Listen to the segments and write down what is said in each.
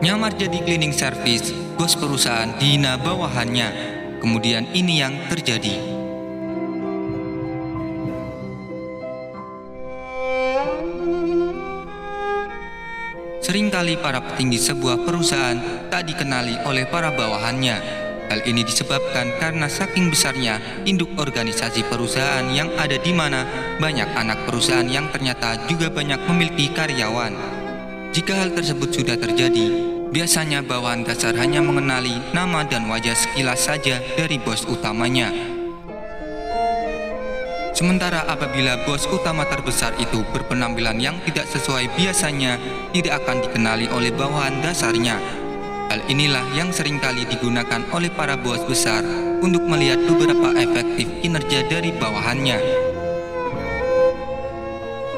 Nyamar jadi cleaning service, bos perusahaan dihina bawahannya. Kemudian ini yang terjadi. Seringkali para petinggi sebuah perusahaan tak dikenali oleh para bawahannya. Hal ini disebabkan karena saking besarnya induk organisasi perusahaan yang ada di mana banyak anak perusahaan yang ternyata juga banyak memiliki karyawan. Jika hal tersebut sudah terjadi, biasanya bawahan dasar hanya mengenali nama dan wajah sekilas saja dari bos utamanya. Sementara apabila bos utama terbesar itu berpenampilan yang tidak sesuai, biasanya tidak akan dikenali oleh bawahan dasarnya. Hal inilah yang seringkali digunakan oleh para bos besar untuk melihat beberapa efektif kinerja dari bawahannya.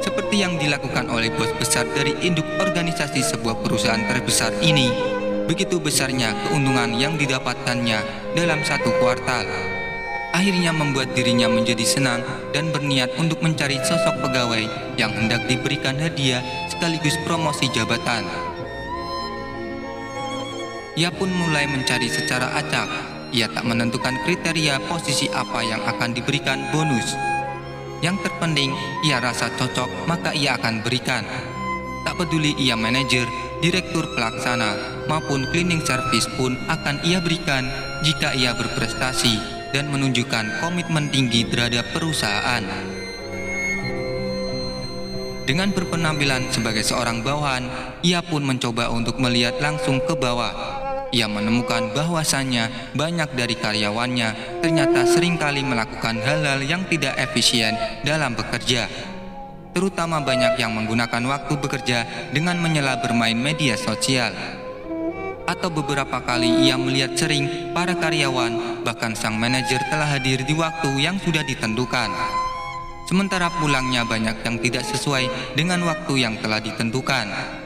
Seperti yang dilakukan oleh bos besar dari induk organisasi sebuah perusahaan terbesar ini, begitu besarnya keuntungan yang didapatkannya dalam satu kuartal. Akhirnya membuat dirinya menjadi senang dan berniat untuk mencari sosok pegawai yang hendak diberikan hadiah sekaligus promosi jabatan. Ia pun mulai mencari secara acak. Ia tak menentukan kriteria posisi apa yang akan diberikan bonus. Yang terpenting, ia rasa cocok maka ia akan berikan. Tak peduli ia manajer, direktur pelaksana, maupun cleaning service pun akan ia berikan jika ia berprestasi dan menunjukkan komitmen tinggi terhadap perusahaan. Dengan berpenampilan sebagai seorang bawahan, ia pun mencoba untuk melihat langsung ke bawah. Ia menemukan bahwasannya banyak dari karyawannya ternyata seringkali melakukan hal-hal yang tidak efisien dalam bekerja. Terutama banyak yang menggunakan waktu bekerja dengan menyela bermain media sosial. Atau beberapa kali ia melihat sering para karyawan, bahkan sang manajer telah hadir di waktu yang sudah ditentukan. Sementara pulangnya banyak yang tidak sesuai dengan waktu yang telah ditentukan.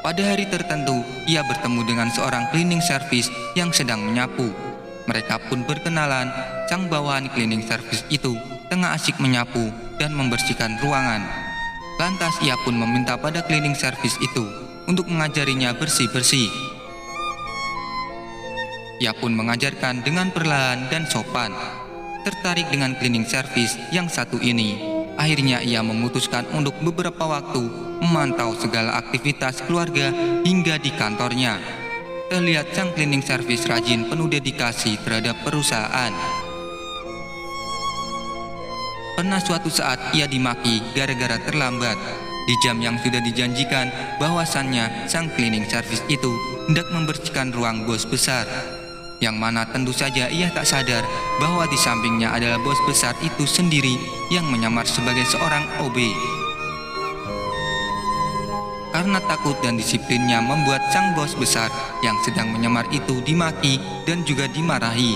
Pada hari tertentu, ia bertemu dengan seorang cleaning service yang sedang menyapu. Mereka pun berkenalan. Sang bawahan cleaning service itu tengah asyik menyapu dan membersihkan ruangan. Lantas ia pun meminta pada cleaning service itu untuk mengajarinya bersih-bersih. Ia pun mengajarkan dengan perlahan dan sopan. Tertarik dengan cleaning service yang satu ini, akhirnya ia memutuskan untuk beberapa waktu memantau segala aktivitas keluarga hingga di kantornya. Terlihat sang cleaning service rajin penuh dedikasi terhadap perusahaan. Pernah suatu saat ia dimaki gara-gara terlambat. Di jam yang sudah dijanjikan, bahwasannya sang cleaning service itu hendak membersihkan ruang bos besar. Yang mana tentu saja ia tak sadar bahwa di sampingnya adalah bos besar itu sendiri yang menyamar sebagai seorang OB. Karena takut dan disiplinnya membuat sang bos besar yang sedang menyamar itu dimaki dan juga dimarahi.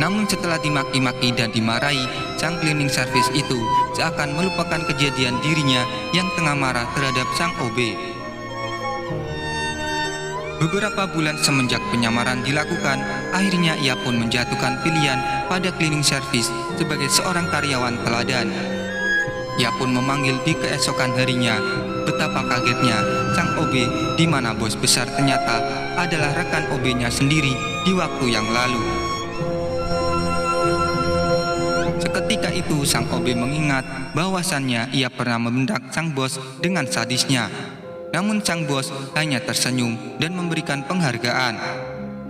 Namun setelah dimaki-maki dan dimarahi, sang cleaning service itu seakan melupakan kejadian dirinya yang tengah marah terhadap sang OB. Beberapa bulan semenjak penyamaran dilakukan, akhirnya ia pun menjatuhkan pilihan pada cleaning service sebagai seorang karyawan teladan. Ia pun memanggil di keesokan harinya. Betapa kagetnya sang OB di mana bos besar ternyata adalah rekan OB-nya sendiri di waktu yang lalu. Seketika itu sang OB mengingat bahwasannya ia pernah membentak sang bos dengan sadisnya. Namun sang bos hanya tersenyum dan memberikan penghargaan.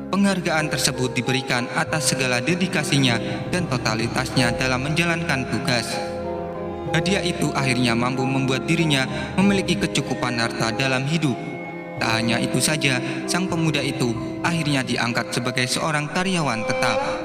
Penghargaan tersebut diberikan atas segala dedikasinya dan totalitasnya dalam menjalankan tugas. Hadiah itu akhirnya mampu membuat dirinya memiliki kecukupan harta dalam hidup. Tak hanya itu saja, sang pemuda itu akhirnya diangkat sebagai seorang karyawan tetap.